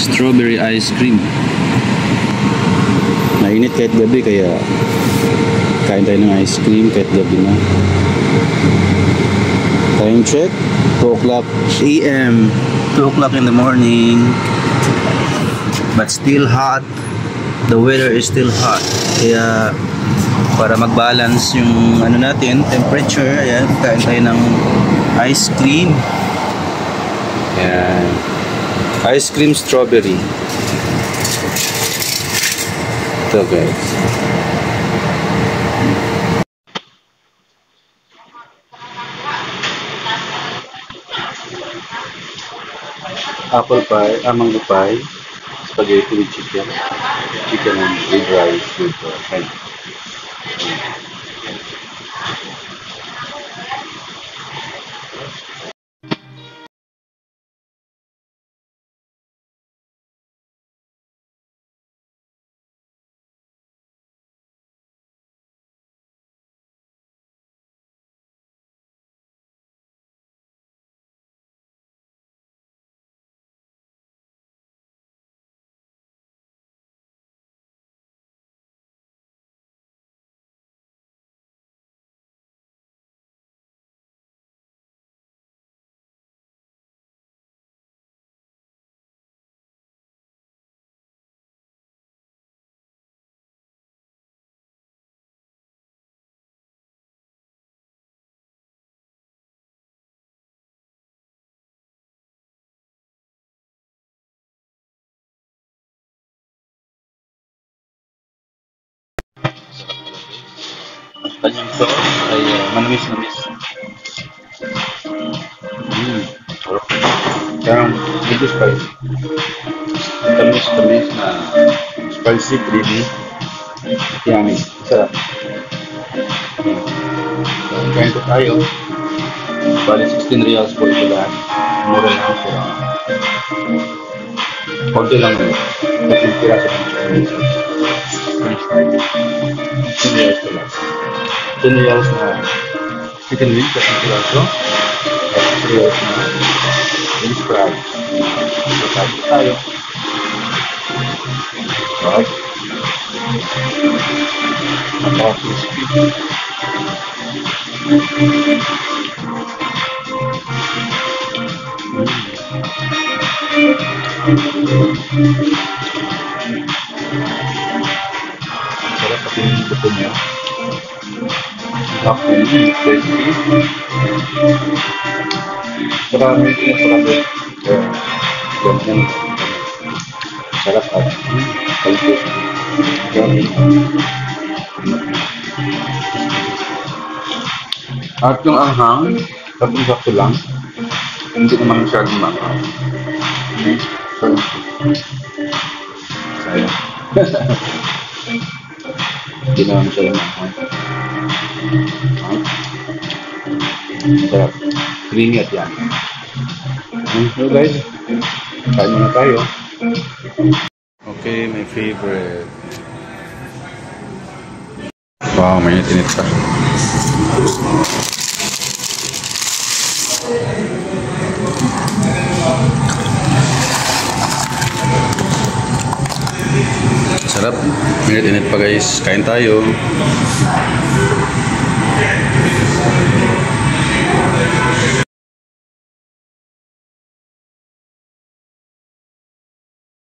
strawberry ice cream. Mainit kahit gabi, kaya kain tayo ng ice cream kahit gabi na. Time check, 2 o'clock AM, 2 o'clock in the morning, but still hot. The weather is still hot, kaya para mag-balance yung ano natin, temperature, ayan, kain tayo ng ice cream. Ayan, ice cream strawberry. Ito guys. Apple pie, mango pie, spaghetti with chicken and with rice with egg. Kanyang sauce ay manamis-namis. Sarap. Parang medyo spicy. Tamis-tamis na spicy, creamy. Yummy. Sarap. Kain ko tayo. Bali 16 reals po ito lahat. Mura lang po. Konti lang yun. Tatlong piraso ng Chinese. 10 reals po lang. 10 reals na chicken wing, tatlong piraso. At 3 reals na French fries. So, tayo tayo. Right. Napaka-crispy. Sarap pati yung buto niya. Napaka-crispy. Marami ito na sarap. Ganyan. Sarap at kalito. Yummy. At yung anghang, tapos sakto lang. Hindi naman masyadong manghang. Sorry. Sayang. Hindi naman masyadong manghang. Sarap. Creamy at yan. So guys, kain muna tayo. Okay, my favorite. Wow, may init pa. Sarap. Init pa guys. Kain tayo.